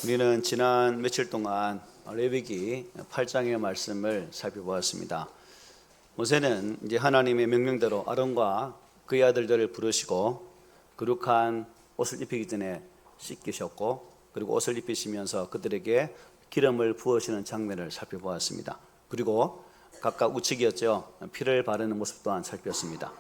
우리는 지난 며칠 동안 레위기 8장의 말씀을 살펴보았습니다. 모세는 이제 하나님의 명령대로 아론과 그의 아들들을 부르시고 거룩한 옷을 입히기 전에 씻기셨고, 그리고 옷을 입히시면서 그들에게 기름을 부으시는 장면을 살펴보았습니다. 그리고 각각 우측이었죠. 피를 바르는 모습 또한 살폈습니다.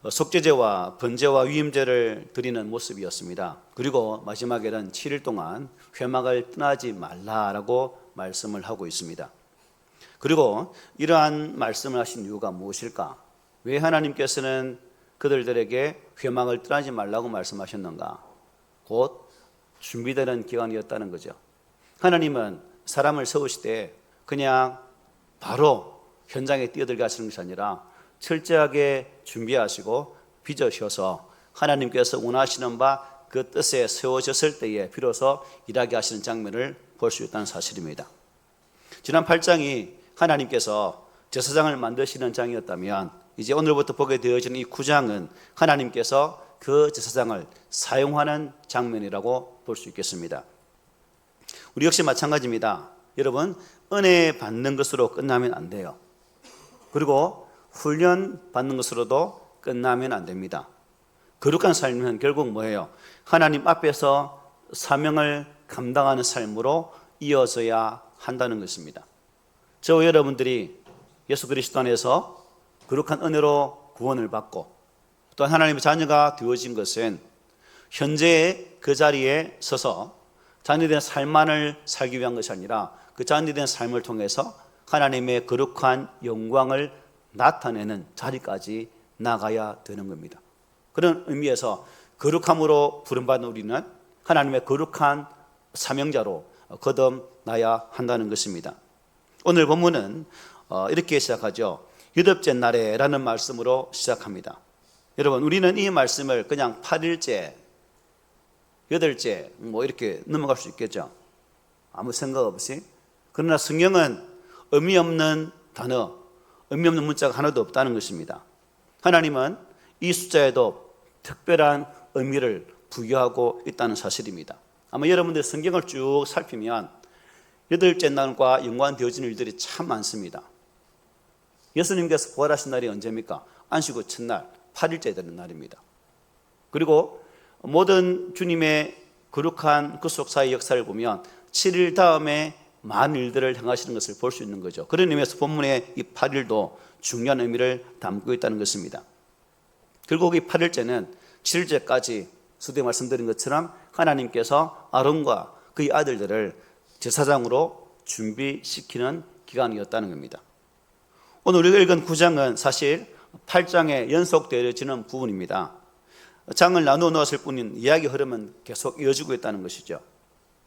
속죄제와 번제와 위임제를 드리는 모습이었습니다. 그리고 마지막에는 7일 동안 회막을 떠나지 말라라고 말씀을 하고 있습니다. 그리고 이러한 말씀을 하신 이유가 무엇일까? 왜 하나님께서는 그들에게 회막을 떠나지 말라고 말씀하셨는가? 곧 준비되는 기간이었다는 거죠. 하나님은 사람을 세우실 때 그냥 바로 현장에 뛰어들게 하시는 것이 아니라 철저하게 준비하시고 빚으셔서 하나님께서 원하시는 바 그 뜻에 세워졌을 때에 비로소 일하게 하시는 장면을 볼 수 있다는 사실입니다. 지난 8장이 하나님께서 제사장을 만드시는 장이었다면, 이제 오늘부터 보게 되어지는 이 9장은 하나님께서 그 제사장을 사용하는 장면이라고 볼 수 있겠습니다. 우리 역시 마찬가지입니다. 여러분, 은혜 받는 것으로 끝나면 안 돼요. 그리고 훈련 받는 것으로도 끝나면 안 됩니다. 거룩한 삶은 결국 뭐예요? 하나님 앞에서 사명을 감당하는 삶으로 이어져야 한다는 것입니다. 저와 여러분들이 예수 그리스도 안에서 거룩한 은혜로 구원을 받고 또 하나님의 자녀가 되어진 것은 현재의 그 자리에 서서 자녀된 삶만을 살기 위한 것이 아니라 그 자녀된 삶을 통해서 하나님의 거룩한 영광을 나타내는 자리까지 나가야 되는 겁니다. 그런 의미에서 거룩함으로 부름받은 우리는 하나님의 거룩한 사명자로 거듭나야 한다는 것입니다. 오늘 본문은 이렇게 시작하죠. 유덥제 날에라는 말씀으로 시작합니다. 여러분, 우리는 이 말씀을 그냥 8일째, 8째 이렇게 넘어갈 수 있겠죠. 아무 생각 없이. 그러나 성경은 의미 없는 단어, 의미 없는 문자가 하나도 없다는 것입니다. 하나님은 이 숫자에도 특별한 의미를 부여하고 있다는 사실입니다. 아마 여러분들 성경을 쭉 살피면 8째 날과 연관되어진 일들이 참 많습니다. 예수님께서 부활하신 날이 언제입니까? 안식구 첫날 8일째 되는 날입니다. 그리고 모든 주님의 거룩한 구속사의 역사를 보면 7일 다음에 많은 일들을 행하시는 것을 볼 수 있는 거죠. 그런 의미에서 본문의 이 8일도 중요한 의미를 담고 있다는 것입니다. 결국 이 8일째는 7일째까지 수도 말씀드린 것처럼 하나님께서 아론과 그의 아들들을 제사장으로 준비시키는 기간이었다는 겁니다. 오늘 우리가 읽은 9장은 사실 8장에 연속되어지는 부분입니다. 장을 나누어 놓았을 뿐인 이야기 흐름은 계속 이어지고 있다는 것이죠.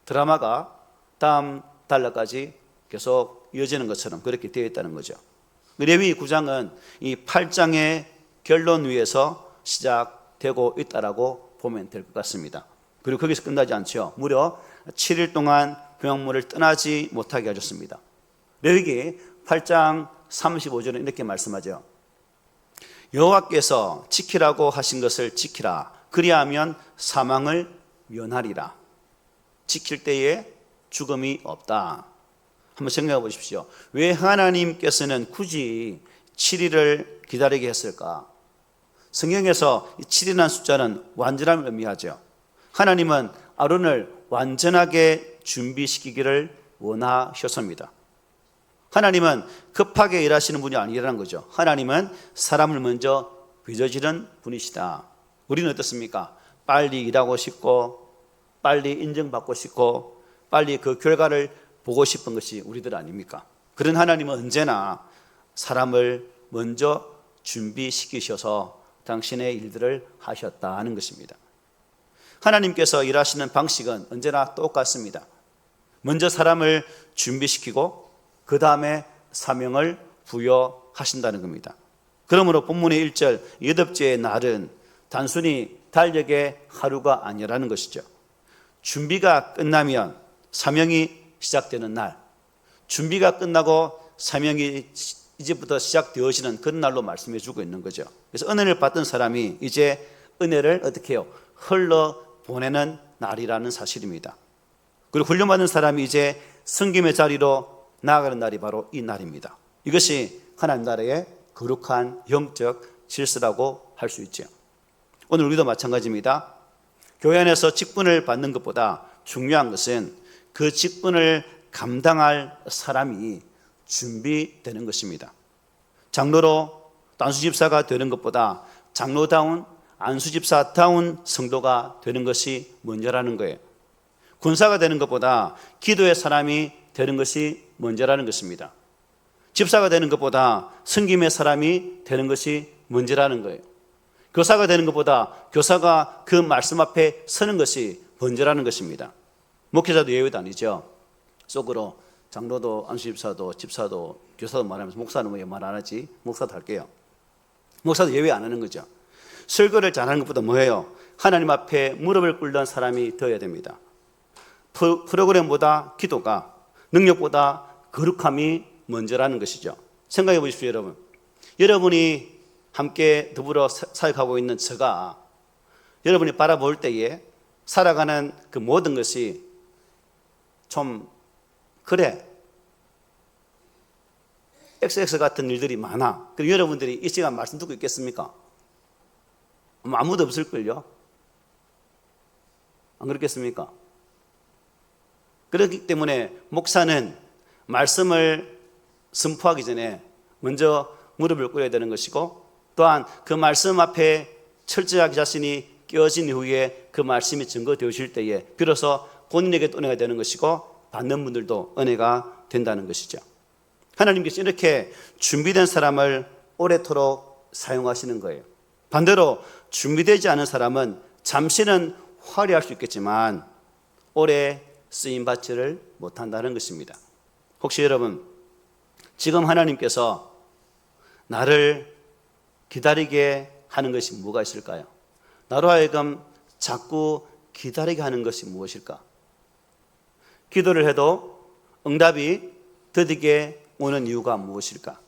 드라마가 다음 단락까지 계속 이어지는 것처럼 그렇게 되어 있다는 거죠. 레위기 9장은 이 8장의 결론 위에서 시작되고 있다라고 보면 될 것 같습니다. 그리고 거기서 끝나지 않죠. 무려 7일 동안 회막문을 떠나지 못하게 하셨습니다. 레위기 8장 35절은 이렇게 말씀하죠. 여호와께서 지키라고 하신 것을 지키라. 그리하면 사망을 면하리라. 지킬 때에 죽음이 없다. 한번 생각해 보십시오. 왜 하나님께서는 굳이 7일을 기다리게 했을까? 성경에서 7이라는 숫자는 완전함을 의미하죠. 하나님은 아론을 완전하게 준비시키기를 원하셨습니다. 하나님은 급하게 일하시는 분이 아니라는 거죠. 하나님은 사람을 먼저 빚어지는 분이시다. 우리는 어떻습니까? 빨리 일하고 싶고 빨리 인정받고 싶고 빨리 그 결과를 보고 싶은 것이 우리들 아닙니까? 그런 하나님은 언제나 사람을 먼저 준비시키셔서 당신의 일들을 하셨다는 것입니다. 하나님께서 일하시는 방식은 언제나 똑같습니다. 먼저 사람을 준비시키고 그 다음에 사명을 부여하신다는 겁니다. 그러므로 본문의 1절 여덟째의 날은 단순히 달력의 하루가 아니라는 것이죠. 준비가 끝나면 사명이 시작되는 날, 준비가 끝나고 사명이 이제부터 시작되어지는 그런 날로 말씀해 주고 있는 거죠. 그래서 은혜를 받던 사람이 이제 은혜를 어떻게 해요? 흘러 보내는 날이라는 사실입니다. 그리고 훈련받은 사람이 이제 섬김의 자리로 나아가는 날이 바로 이 날입니다. 이것이 하나님 나라의 거룩한 영적 질서라고 할 수 있죠. 오늘 우리도 마찬가지입니다. 교회 안에서 직분을 받는 것보다 중요한 것은 그 직분을 감당할 사람이 준비되는 것입니다. 장로로 안수집사가 되는 것보다 장로다운 안수집사다운 성도가 되는 것이 먼저라는 거예요. 군사가 되는 것보다 기도의 사람이 되는 것이 먼저라는 것입니다. 집사가 되는 것보다 섬김의 사람이 되는 것이 먼저라는 거예요. 교사가 되는 것보다 교사가 그 말씀 앞에 서는 것이 먼저라는 것입니다. 목회자도 예외도 아니죠. 속으로 장로도 안수집사도 집사도 교사도 말하면서 목사는 왜 말 안 하지? 목사도 할게요. 목사도 예외 안 하는 거죠. 설교를 잘하는 것보다 뭐예요? 하나님 앞에 무릎을 꿇는 사람이 되어야 됩니다. 프로그램보다 기도가, 능력보다 거룩함이 먼저라는 것이죠. 생각해 보십시오, 여러분. 여러분이 함께 더불어 사역하고 있는 저가 여러분이 바라볼 때에 살아가는 그 모든 것이 좀 그래, XX 같은 일들이 많아. 그럼 여러분들이 이 시간 말씀 듣고 있겠습니까? 아무도 없을걸요? 안 그렇겠습니까? 그렇기 때문에 목사는 말씀을 선포하기 전에 먼저 무릎을 꿇어야 되는 것이고, 또한 그 말씀 앞에 철저하게 자신이 깨어진 이후에 그 말씀이 증거되어질 때에 비로소 본인에게 은혜가 되는 것이고 받는 분들도 은혜가 된다는 것이죠. 하나님께서 이렇게 준비된 사람을 오래도록 사용하시는 거예요. 반대로 준비되지 않은 사람은 잠시는 화려할 수 있겠지만 오래 쓰임받지를 못한다는 것입니다. 혹시 여러분 지금 하나님께서 나를 기다리게 하는 것이 뭐가 있을까요? 나로 하여금 자꾸 기다리게 하는 것이 무엇일까? 기도를 해도 응답이 더디게 오는 이유가 무엇일까?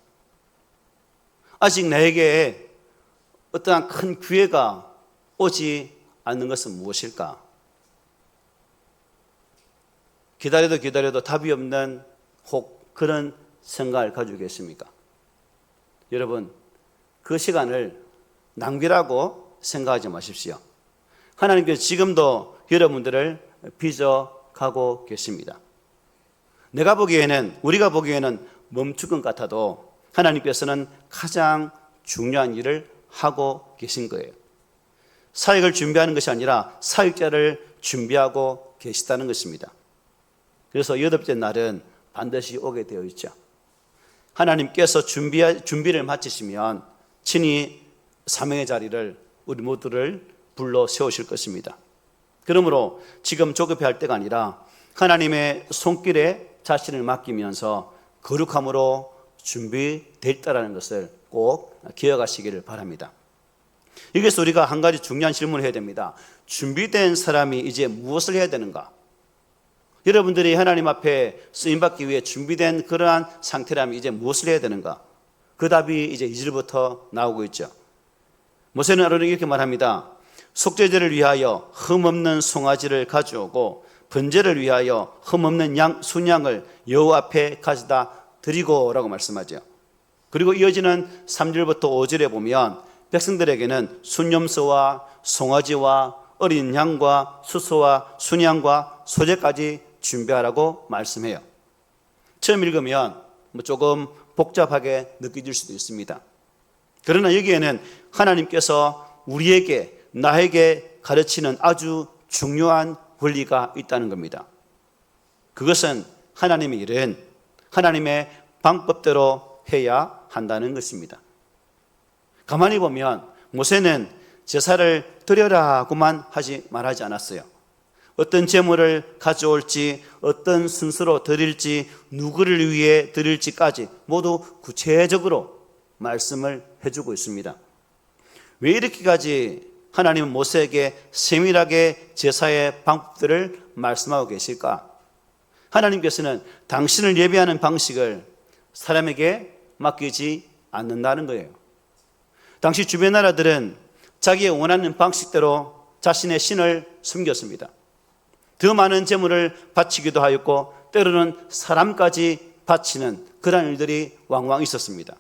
아직 나에게 어떠한 큰 기회가 오지 않는 것은 무엇일까? 기다려도 답이 없는 혹 그런 생각을 가지고 계십니까? 여러분, 그 시간을 낭비라고 생각하지 마십시오. 하나님께서 지금도 여러분들을 빚어가고 계십니다. 내가 보기에는, 우리가 보기에는 멈출 것 같아도 하나님께서는 가장 중요한 일을 하고 계신 거예요. 사역을 준비하는 것이 아니라 사역자를 준비하고 계시다는 것입니다. 그래서 여덟째 날은 반드시 오게 되어 있죠. 하나님께서 준비를 마치시면 친히 사명의 자리를 우리 모두를 불러 세우실 것입니다. 그러므로 지금 조급해할 때가 아니라 하나님의 손길에 자신을 맡기면서 거룩함으로 준비됐다라는 것을 꼭 기억하시기를 바랍니다. 여기서 우리가 한 가지 중요한 질문을 해야 됩니다. 준비된 사람이 이제 무엇을 해야 되는가? 여러분들이 하나님 앞에 쓰임받기 위해 준비된 그러한 상태라면 이제 무엇을 해야 되는가? 그 답이 이제 2절부터 나오고 있죠. 모세는 아론에게 이렇게 말합니다. 속죄제를 위하여 흠없는 송아지를 가져오고 번제를 위하여 흠없는 순양을 여호와 앞에 가져다 드리고 라고 말씀하죠. 그리고 이어지는 3절부터 5절에 보면 백성들에게는 순염소와 송아지와 어린 양과 수소와 순양과 소제까지 준비하라고 말씀해요. 처음 읽으면 조금 복잡하게 느껴질 수도 있습니다. 그러나 여기에는 하나님께서 우리에게, 나에게 가르치는 아주 중요한 원리가 있다는 겁니다. 그것은 하나님의 일은 하나님의 방법대로 해야 한다는 것입니다. 가만히 보면 모세는 제사를 드려라고만 말하지 않았어요. 어떤 제물을 가져올지, 어떤 순서로 드릴지, 누구를 위해 드릴지까지 모두 구체적으로 말씀을 해주고 있습니다. 왜 이렇게까지 하나님은 모세에게 세밀하게 제사의 방법들을 말씀하고 계실까? 하나님께서는 당신을 예배하는 방식을 사람에게 맡기지 않는다는 거예요. 당시 주변 나라들은 자기의 원하는 방식대로 자신의 신을 섬겼습니다. 더 많은 재물을 바치기도 하였고 때로는 사람까지 바치는 그런 일들이 왕왕 있었습니다.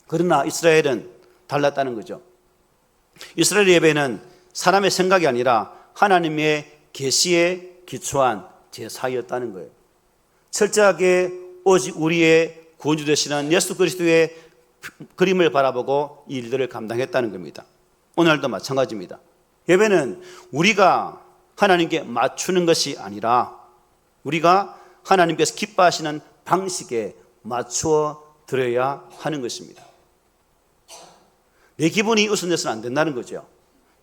그러나 이스라엘은 달랐다는 거죠. 이스라엘 예배는 사람의 생각이 아니라 하나님의 계시에 기초한 제사였다는 거예요. 철저하게 오직 우리의 구원주 되시는 예수 그리스도의 그림을 바라보고 이 일들을 감당했다는 겁니다. 오늘도 마찬가지입니다. 예배는 우리가 하나님께 맞추는 것이 아니라 우리가 하나님께서 기뻐하시는 방식에 맞추어 드려야 하는 것입니다. 내 기분이 우선돼서는 안 된다는 거죠.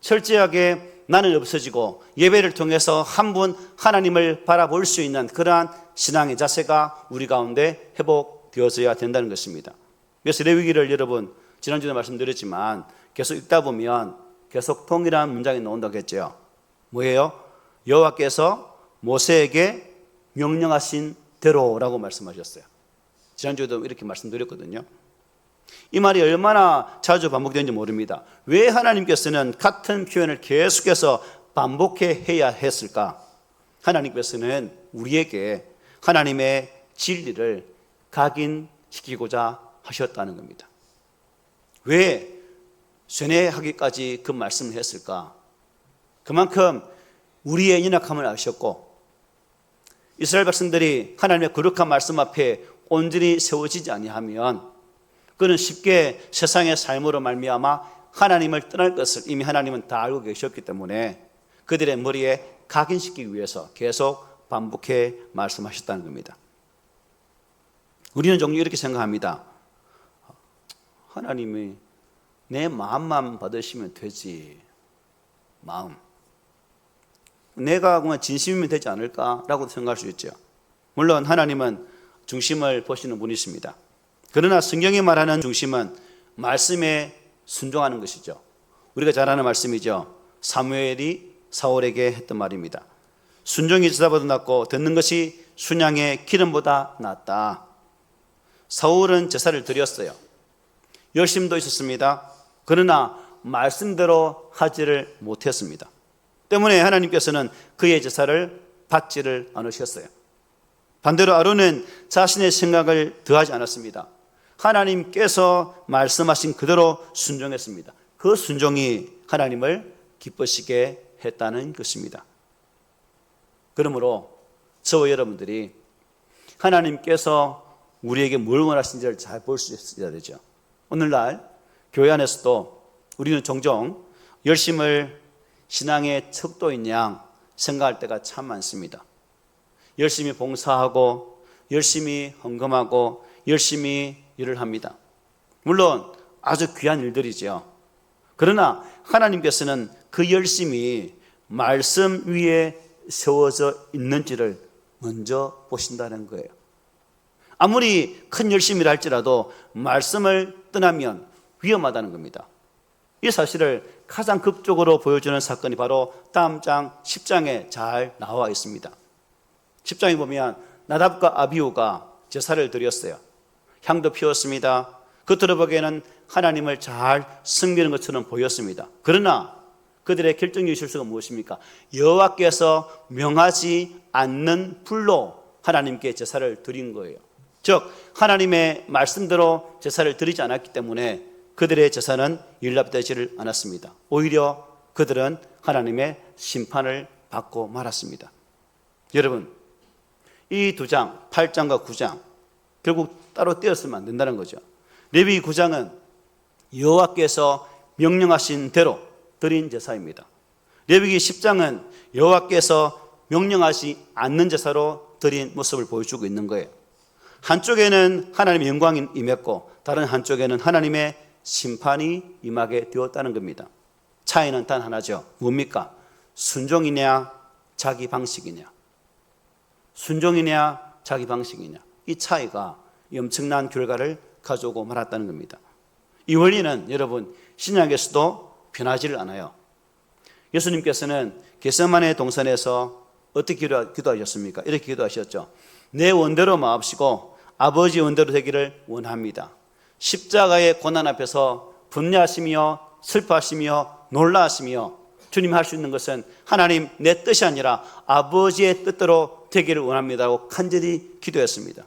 철저하게 나는 없어지고 예배를 통해서 한 분 하나님을 바라볼 수 있는 그러한 신앙의 자세가 우리 가운데 회복되어져야 된다는 것입니다. 그래서 레위기를 여러분 지난주에 말씀드렸지만 계속 읽다 보면 계속 동일한 문장이 나온다고 했죠. 뭐예요? 여호와께서 모세에게 명령하신 대로라고 말씀하셨어요. 지난주에도 이렇게 말씀드렸거든요. 이 말이 얼마나 자주 반복되는지 모릅니다. 왜 하나님께서는 같은 표현을 계속해서 반복해야 했을까? 하나님께서는 우리에게 하나님의 진리를 각인시키고자 하셨다는 겁니다. 왜 쇠뇌하기까지 그 말씀을 했을까? 그만큼 우리의 연약함을 아셨고 이스라엘 백성들이 하나님의 거룩한 말씀 앞에 온전히 세워지지 아니하면 그는 쉽게 세상의 삶으로 말미암아 하나님을 떠날 것을 이미 하나님은 다 알고 계셨기 때문에 그들의 머리에 각인시키기 위해서 계속 반복해 말씀하셨다는 겁니다. 우리는 종종 이렇게 생각합니다. 하나님이 내 마음만 받으시면 되지. 마음. 내가 그냥 진심이면 되지 않을까라고 생각할 수 있죠. 물론 하나님은 중심을 보시는 분이십니다. 그러나 성경이 말하는 중심은 말씀에 순종하는 것이죠. 우리가 잘 아는 말씀이죠. 사무엘이 사울에게 했던 말입니다. 순종이 제사보다 낫고 듣는 것이 순양의 기름보다 낫다. 사울은 제사를 드렸어요. 열심도 있었습니다. 그러나 말씀대로 하지를 못했습니다. 때문에 하나님께서는 그의 제사를 받지를 않으셨어요. 반대로 아론은 자신의 생각을 더하지 않았습니다. 하나님께서 말씀하신 그대로 순종했습니다. 그 순종이 하나님을 기쁘시게 했다는 것입니다. 그러므로 저와 여러분들이 하나님께서 우리에게 뭘 원하시는지를 잘 볼 수 있어야 되죠. 오늘날 교회 안에서도 우리는 종종 열심을 신앙의 척도인 양 생각할 때가 참 많습니다. 열심히 봉사하고 열심히 헌금하고 열심히 일을 합니다. 물론 아주 귀한 일들이죠. 그러나 하나님께서는 그 열심이 말씀 위에 세워져 있는지를 먼저 보신다는 거예요. 아무리 큰 열심이라 할지라도 말씀을 떠나면 위험하다는 겁니다. 이 사실을 가장 극적으로 보여주는 사건이 바로 다음 장 10장에 잘 나와 있습니다. 10장에 보면 나답과 아비후가 제사를 드렸어요. 향도 피웠습니다. 겉으로 보기에는 하나님을 잘 섬기는 것처럼 보였습니다. 그러나 그들의 결정적인 실수가 무엇입니까? 여호와께서 명하지 않는 불로 하나님께 제사를 드린 거예요. 즉 하나님의 말씀대로 제사를 드리지 않았기 때문에 그들의 제사는 연락되지를 않았습니다. 오히려 그들은 하나님의 심판을 받고 말았습니다. 여러분, 이 두 장, 8장과 9장 결국 따로 떼었으면 안 된다는 거죠. 레위기 9장은 여호와께서 명령하신 대로 드린 제사입니다. 레위기 10장은 여호와께서 명령하지 않는 제사로 드린 모습을 보여주고 있는 거예요. 한쪽에는 하나님의 영광이 임했고 다른 한쪽에는 하나님의 심판이 임하게 되었다는 겁니다. 차이는 단 하나죠. 뭡니까? 순종이냐 자기 방식이냐. 순종이냐 자기 방식이냐. 이 차이가 엄청난 결과를 가져오고 말았다는 겁니다. 이 원리는 여러분 신약에서도 변하지를 않아요. 예수님께서는 겟세마네 동산에서 어떻게 기도하셨습니까? 이렇게 기도하셨죠. 내 원대로 마옵시고 아버지 원대로 되기를 원합니다. 십자가의 고난 앞에서 분야하시며 슬퍼하시며 놀라하시며 주님이 할 수 있는 것은 하나님 내 뜻이 아니라 아버지의 뜻대로 되기를 원합니다고 간절히 기도했습니다.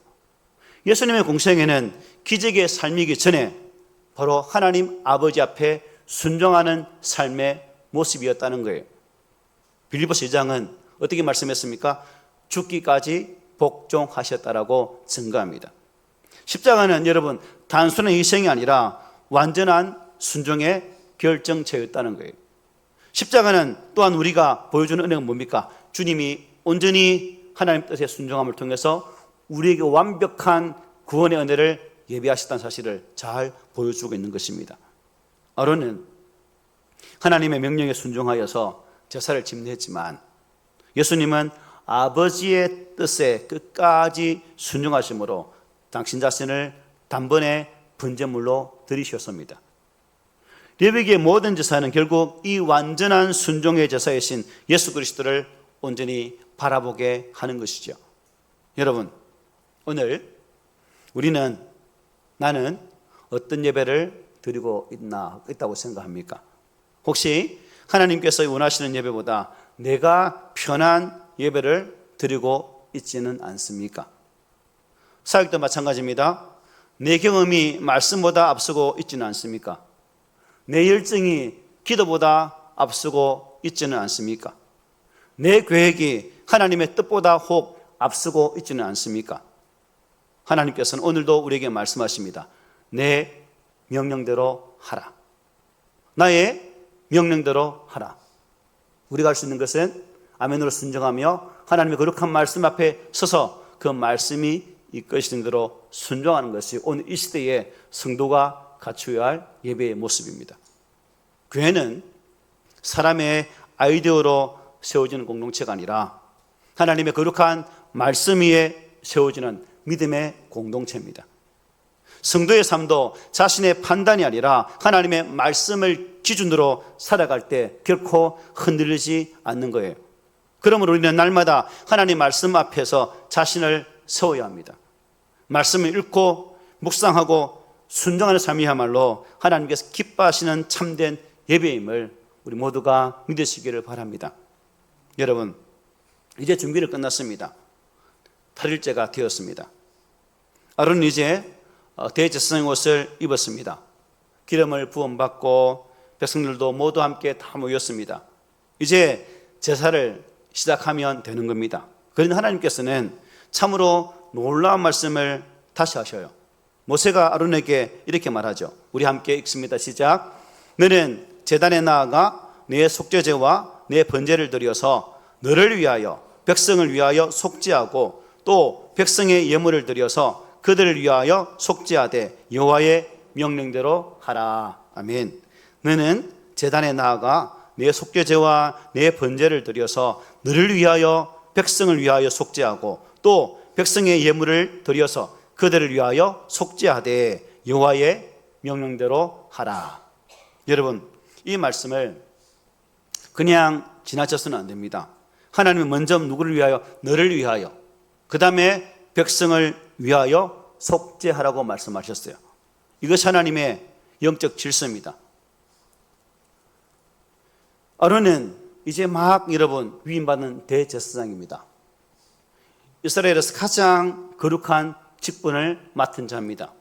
예수님의 공생애는 기적의 삶이기 전에 바로 하나님 아버지 앞에 순종하는 삶의 모습이었다는 거예요. 빌립보서 2장은 어떻게 말씀했습니까? 죽기까지 복종하셨다라고 증거합니다. 십자가는 여러분 단순한 희생이 아니라 완전한 순종의 결정체였다는 거예요. 십자가는 또한 우리가 보여주는 은혜가 뭡니까? 주님이 온전히 하나님 뜻에 순종함을 통해서 우리에게 완벽한 구원의 은혜를 예비하셨다는 사실을 잘 보여주고 있는 것입니다. 아론은 하나님의 명령에 순종하여서 제사를 집례했지만 예수님은 아버지의 뜻에 끝까지 순종하심으로 당신 자신을 단번에 번제물로 드리셨습니다. 레위기의 모든 제사는 결국 이 완전한 순종의 제사이신 예수 그리스도를 온전히 바라보게 하는 것이죠. 여러분, 오늘 우리는 나는 어떤 예배를 드리고 있다고 생각합니까? 혹시 하나님께서 원하시는 예배보다 내가 편한 예배를 드리고 있지는 않습니까? 사역도 마찬가지입니다. 내 경험이 말씀보다 앞서고 있지는 않습니까? 내 열정이 기도보다 앞서고 있지는 않습니까? 내 계획이 하나님의 뜻보다 혹 앞서고 있지는 않습니까? 하나님께서는 오늘도 우리에게 말씀하십니다. 내 명령대로 하라. 나의 명령대로 하라. 우리가 할 수 있는 것은 아멘으로 순종하며 하나님의 거룩한 말씀 앞에 서서 그 말씀이 이끄시는 대로 순종하는 것이 오늘 이 시대에 성도가 갖추어야 할 예배의 모습입니다. 교회는 사람의 아이디어로 세워지는 공동체가 아니라 하나님의 거룩한 말씀 위에 세워지는 믿음의 공동체입니다. 성도의 삶도 자신의 판단이 아니라 하나님의 말씀을 기준으로 살아갈 때 결코 흔들리지 않는 거예요. 그러므로 우리는 날마다 하나님 말씀 앞에서 자신을 세워야 합니다. 말씀을 읽고 묵상하고 순종하는 삶이야말로 하나님께서 기뻐하시는 참된 예배임을 우리 모두가 믿으시기를 바랍니다. 여러분, 이제 준비를 끝났습니다. 8일째가 되었습니다. 아론은 이제 대제사장 옷을 입었습니다. 기름을 부음받고 백성들도 모두 함께 다 모였습니다. 이제 제사를 시작하면 되는 겁니다. 그런데 하나님께서는 참으로 놀라운 말씀을 다시 하셔요. 모세가 아론에게 이렇게 말하죠. 우리 함께 읽습니다. 시작. 너는 제단에 나아가 내 속죄제와 내 번제를 드려서 너를 위하여 백성을 위하여 속죄하고 또 백성의 예물을 드려서 그들을 위하여 속죄하되 여호와의 명령대로 하라. 아멘. 너는 제단에 나아가 내 속죄제와 내 번제를 드려서 너를 위하여 백성을 위하여 속죄하고 또 백성의 예물을 드려서 그들을 위하여 속죄하되 여호와의 명령대로 하라. 여러분, 이 말씀을 그냥 지나쳐서는 안 됩니다. 하나님은 먼저 누구를 위하여? 너를 위하여, 그 다음에 백성을 위하여 속죄하라고 말씀하셨어요. 이것이 하나님의 영적 질서입니다. 아론은 이제 막 여러분 위임받은 대제사장입니다. 이스라엘에서 가장 거룩한 직분을 맡은 자입니다.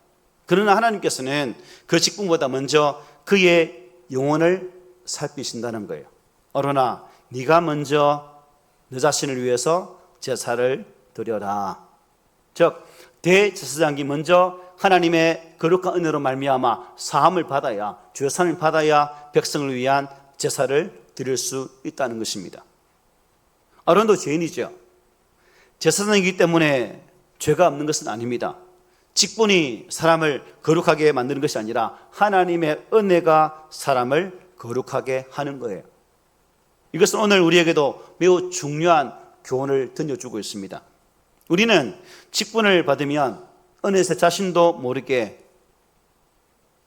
그러나 하나님께서는 그 직분보다 먼저 그의 영혼을 살피신다는 거예요. 아론아, 네가 먼저 너 자신을 위해서 제사를 드려라. 즉 대제사장이 먼저 하나님의 거룩한 은혜로 말미암아 사함을 받아야, 죄사함을 받아야 백성을 위한 제사를 드릴 수 있다는 것입니다. 아론도 죄인이죠. 제사장이기 때문에 죄가 없는 것은 아닙니다. 직분이 사람을 거룩하게 만드는 것이 아니라 하나님의 은혜가 사람을 거룩하게 하는 거예요. 이것은 오늘 우리에게도 매우 중요한 교훈을 던져주고 있습니다. 우리는 직분을 받으면 은혜에서 자신도 모르게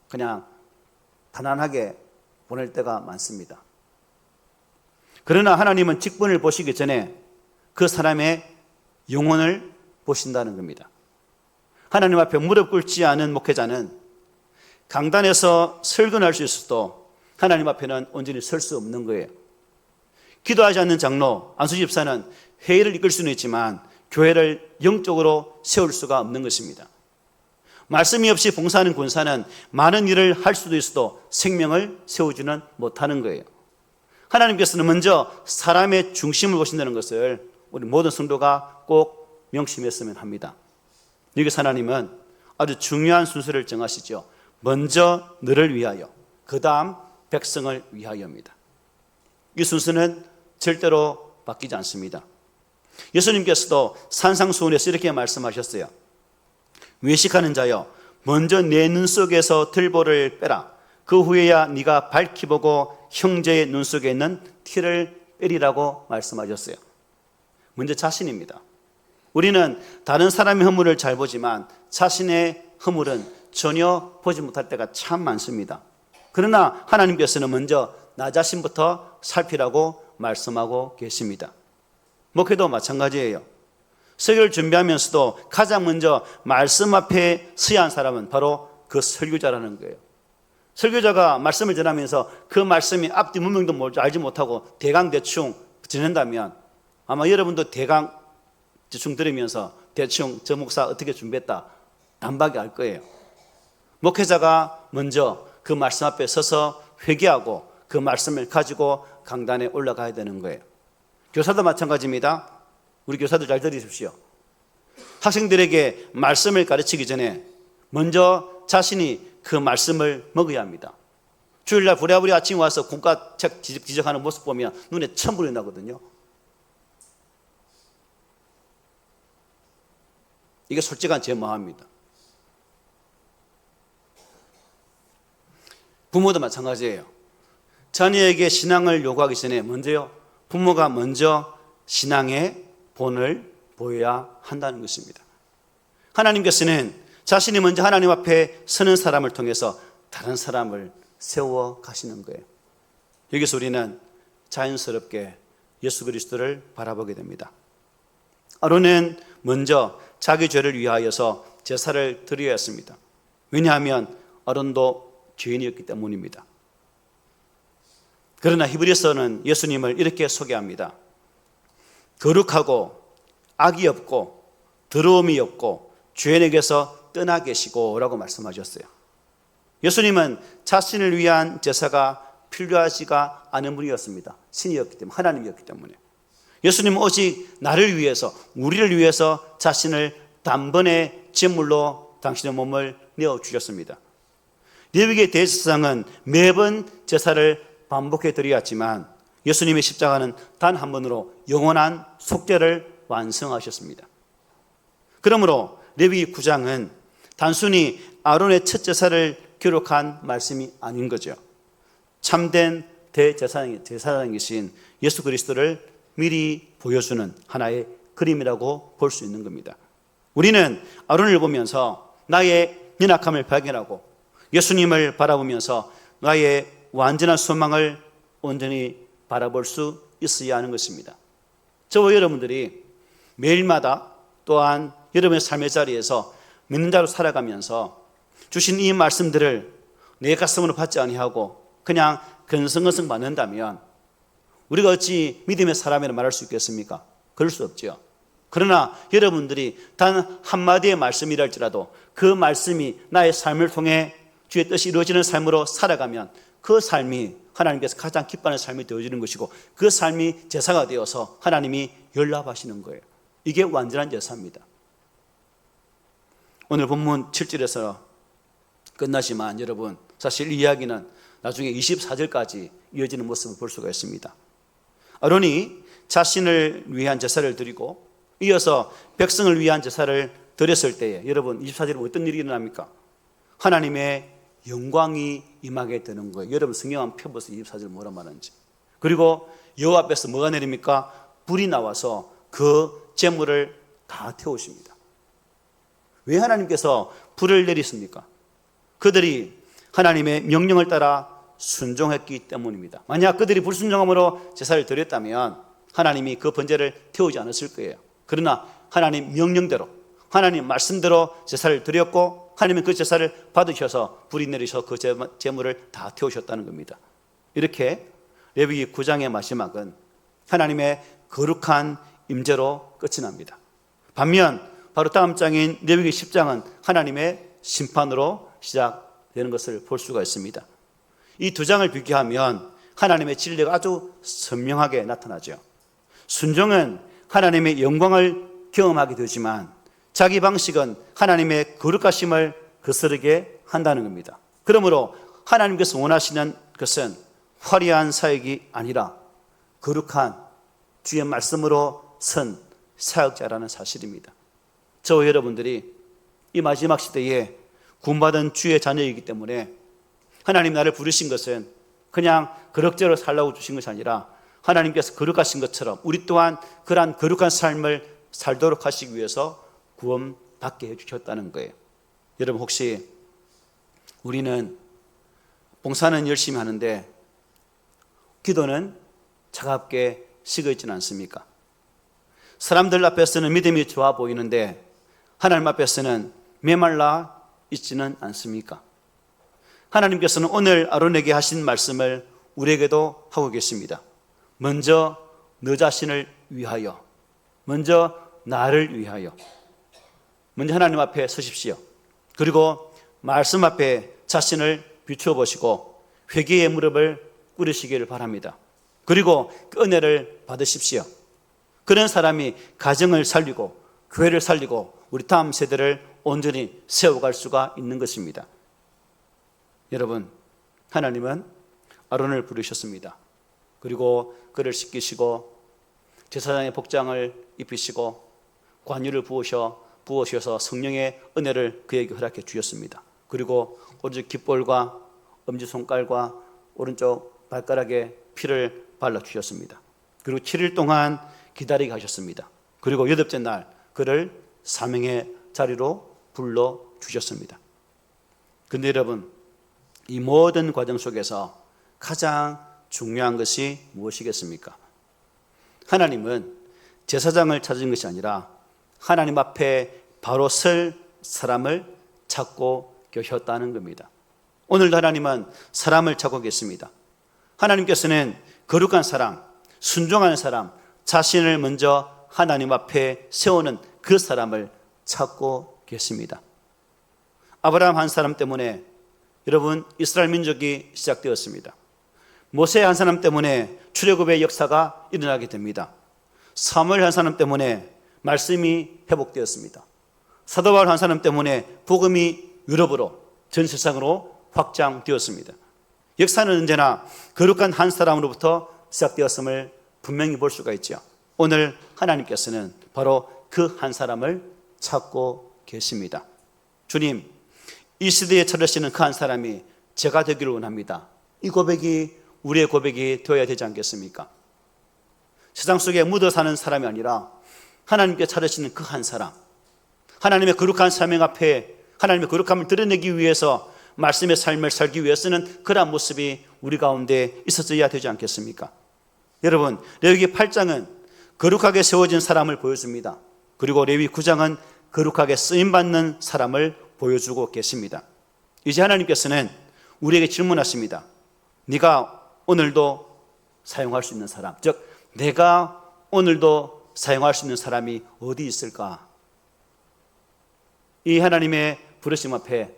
그냥 가난하게 보낼 때가 많습니다. 그러나 하나님은 직분을 보시기 전에 그 사람의 영혼을 보신다는 겁니다. 하나님 앞에 무릎 꿇지 않은 목회자는 강단에서 설교할 수 있어도 하나님 앞에는 온전히 설 수 없는 거예요. 기도하지 않는 장로, 안수 집사는 회의를 이끌 수는 있지만 교회를 영적으로 세울 수가 없는 것입니다. 말씀이 없이 봉사하는 권사는 많은 일을 할 수도 있어도 생명을 세우지는 못하는 거예요. 하나님께서는 먼저 사람의 중심을 보신다는 것을 우리 모든 성도가 꼭 명심했으면 합니다. 여기서 하나님은 아주 중요한 순서를 정하시죠. 먼저 너를 위하여, 그 다음 백성을 위하여입니다. 이 순서는 절대로 바뀌지 않습니다. 예수님께서도 산상수훈에서 이렇게 말씀하셨어요. 외식하는 자여, 먼저 내 눈 속에서 들보를 빼라. 그 후에야 네가 밝히 보고 형제의 눈 속에 있는 티를 빼리라고 말씀하셨어요. 먼저 자신입니다. 우리는 다른 사람의 허물을 잘 보지만 자신의 허물은 전혀 보지 못할 때가 참 많습니다. 그러나 하나님께서는 먼저 나 자신부터 살피라고 말씀하고 계십니다. 목회도 마찬가지예요. 설교를 준비하면서도 가장 먼저 말씀 앞에 서야 한 사람은 바로 그 설교자라는 거예요. 설교자가 말씀을 전하면서 그 말씀이 앞뒤 문명도 알지 못하고 대강 대충 전한다면 아마 여러분도 대강 대충 들으면서 대충 저 목사 어떻게 준비했다 단박에 알 거예요. 목회자가 먼저 그 말씀 앞에 서서 회개하고 그 말씀을 가지고 강단에 올라가야 되는 거예요. 교사도 마찬가지입니다. 우리 교사들 잘 들으십시오. 학생들에게 말씀을 가르치기 전에 먼저 자신이 그 말씀을 먹어야 합니다. 주일날 부랴부랴 아침에 와서 국가책 지적하는 모습 보면 눈에 천불이 나거든요. 이게 솔직한 제 마음입니다. 부모도 마찬가지예요. 자녀에게 신앙을 요구하기 전에 먼저요, 부모가 먼저 신앙의 본을 보여야 한다는 것입니다. 하나님께서는 자신이 먼저 하나님 앞에 서는 사람을 통해서 다른 사람을 세워 가시는 거예요. 여기서 우리는 자연스럽게 예수 그리스도를 바라보게 됩니다. 아론은 먼저 자기 죄를 위하여서 제사를 드려야 했습니다. 왜냐하면 아론도 죄인이었기 때문입니다. 그러나 히브리서는 예수님을 이렇게 소개합니다. 거룩하고 악이 없고 더러움이 없고 죄인에게서 떠나 계시고 라고 말씀하셨어요. 예수님은 자신을 위한 제사가 필요하지가 않은 분이었습니다. 신이었기 때문에, 하나님이었기 때문에. 예수님은 오직 나를 위해서, 우리를 위해서 자신을 단번에 제물로 당신의 몸을 내어주셨습니다. 레위기의 대제사장은 매번 제사를 반복해 드려야지만 예수님의 십자가는 단 한 번으로 영원한 속죄를 완성하셨습니다. 그러므로 레위기 9장은 단순히 아론의 첫 제사를 기록한 말씀이 아닌 거죠. 참된 대제사장이신 예수 그리스도를 미리 보여주는 하나의 그림이라고 볼 수 있는 겁니다. 우리는 아론을 보면서 나의 연약함을 발견하고 예수님을 바라보면서 나의 완전한 소망을 온전히 바라볼 수 있어야 하는 것입니다. 저와 여러분들이 매일마다 또한 여러분의 삶의 자리에서 믿는 자로 살아가면서 주신 이 말씀들을 내 가슴으로 받지 아니하고 그냥 근성근성 받는다면 우리가 어찌 믿음의 사람이라 말할 수 있겠습니까? 그럴 수 없죠. 그러나 여러분들이 단 한마디의 말씀이라 할지라도 그 말씀이 나의 삶을 통해 주의 뜻이 이루어지는 삶으로 살아가면 그 삶이 하나님께서 가장 기뻐하는 삶이 되어지는 것이고 그 삶이 제사가 되어서 하나님이 연락하시는 거예요. 이게 완전한 제사입니다. 오늘 본문 7절에서 끝나지만 여러분 사실 이 이야기는 나중에 24절까지 이어지는 모습을 볼 수가 있습니다. 아론이 자신을 위한 제사를 드리고 이어서 백성을 위한 제사를 드렸을 때에 여러분 24절에 어떤 일이 일어납니까? 하나님의 영광이 임하게 되는 거예요. 여러분 성경 한번 펴보세요. 24절 뭐라 말하는지. 그리고 여호와 앞에서 뭐가 내립니까? 불이 나와서 그 제물을 다 태우십니다. 왜 하나님께서 불을 내리십니까? 그들이 하나님의 명령을 따라 순종했기 때문입니다. 만약 그들이 불순종함으로 제사를 드렸다면 하나님이 그 번제를 태우지 않았을 거예요. 그러나 하나님 명령대로 하나님 말씀대로 제사를 드렸고 하나님은 그 제사를 받으셔서 불이 내리셔서 그 제물을 다 태우셨다는 겁니다. 이렇게 레위기 9장의 마지막은 하나님의 거룩한 임재로 끝이 납니다. 반면 바로 다음 장인 레위기 10장은 하나님의 심판으로 시작되는 것을 볼 수가 있습니다. 이 두 장을 비교하면 하나님의 진리가 아주 선명하게 나타나죠. 순종은 하나님의 영광을 경험하게 되지만 자기 방식은 하나님의 거룩하심을 거스르게 한다는 겁니다. 그러므로 하나님께서 원하시는 것은 화려한 사역이 아니라 거룩한 주의 말씀으로 선 사역자라는 사실입니다. 저와 여러분들이 이 마지막 시대에 구원받은 주의 자녀이기 때문에 하나님 나를 부르신 것은 그냥 그럭저럭 살라고 주신 것이 아니라 하나님께서 거룩하신 것처럼 우리 또한 그러한 거룩한 삶을 살도록 하시기 위해서 구원받게 해주셨다는 거예요. 여러분, 혹시 우리는 봉사는 열심히 하는데 기도는 차갑게 식어 있지는 않습니까? 사람들 앞에서는 믿음이 좋아 보이는데 하나님 앞에서는 메말라 있지는 않습니까? 하나님께서는 오늘 아론에게 하신 말씀을 우리에게도 하고 계십니다. 먼저 너 자신을 위하여, 먼저 나를 위하여, 먼저 하나님 앞에 서십시오. 그리고 말씀 앞에 자신을 비춰보시고 회개의 무릎을 꿇으시기를 바랍니다. 그리고 그 은혜를 받으십시오. 그런 사람이 가정을 살리고 교회를 살리고 우리 다음 세대를 온전히 세워갈 수가 있는 것입니다. 여러분, 하나님은 아론을 부르셨습니다. 그리고 그를 씻기시고 제사장의 복장을 입히시고 관유를 부으셔서 성령의 은혜를 그에게 허락해 주셨습니다. 그리고 오른쪽 깃볼과 엄지손가락과 오른쪽 발가락에 피를 발라주셨습니다. 그리고 7일 동안 기다리게 하셨습니다. 그리고 8째 날 그를 사명의 자리로 불러주셨습니다. 그런데 여러분, 이 모든 과정 속에서 가장 중요한 것이 무엇이겠습니까? 하나님은 제사장을 찾은 것이 아니라 하나님 앞에 바로 설 사람을 찾고 계셨다는 겁니다. 오늘도 하나님은 사람을 찾고 계십니다. 하나님께서는 거룩한 사람, 순종하는 사람, 자신을 먼저 하나님 앞에 세우는 그 사람을 찾고 계십니다. 아브라함 한 사람 때문에 여러분 이스라엘 민족이 시작되었습니다. 모세 한 사람 때문에 출애굽의 역사가 일어나게 됩니다. 사무엘 한 사람 때문에 말씀이 회복되었습니다. 사도 바울 한 사람 때문에 복음이 유럽으로 전 세상으로 확장되었습니다. 역사는 언제나 거룩한 한 사람으로부터 시작되었음을 분명히 볼 수가 있죠. 오늘 하나님께서는 바로 그 한 사람을 찾고 계십니다. 주님, 이 시대에 찾으시는 그 한 사람이 제가 되기를 원합니다. 이 고백이 우리의 고백이 되어야 되지 않겠습니까? 세상 속에 묻어 사는 사람이 아니라 하나님께 찾으시는 그 한 사람, 하나님의 거룩한 사명 앞에 하나님의 거룩함을 드러내기 위해서 말씀의 삶을 살기 위해서는 그러한 모습이 우리 가운데 있었어야 되지 않겠습니까? 여러분, 레위기 8장은 거룩하게 세워진 사람을 보여줍니다. 그리고 레위기 9장은 거룩하게 쓰임받는 사람을 보여주고 계십니다. 이제 하나님께서는 우리에게 질문하십니다. 네가 오늘도 사용할 수 있는 사람, 즉 내가 오늘도 사용할 수 있는 사람이 어디 있을까? 이 하나님의 부르심 앞에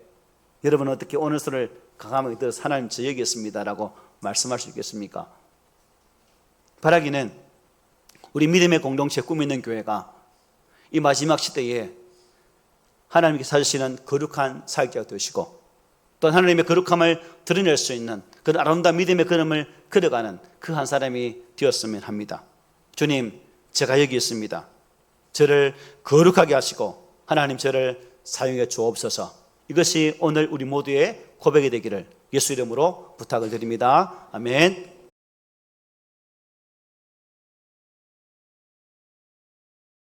여러분은 어떻게 오늘 소를 강함하게 들어서 하나님 저 여기 있습니다라고 말씀할 수 있겠습니까? 바라기는 우리 믿음의 공동체 꿈 있는 교회가 이 마지막 시대에 하나님께서 찾으시는 거룩한 사역자가 되시고 또 하나님의 거룩함을 드러낼 수 있는 그런 아름다운 믿음의 걸음을 걸어가는 그 한 사람이 되었으면 합니다. 주님, 제가 여기 있습니다. 저를 거룩하게 하시고 하나님 저를 사용해 주옵소서. 이것이 오늘 우리 모두의 고백이 되기를 예수 이름으로 부탁을 드립니다. 아멘.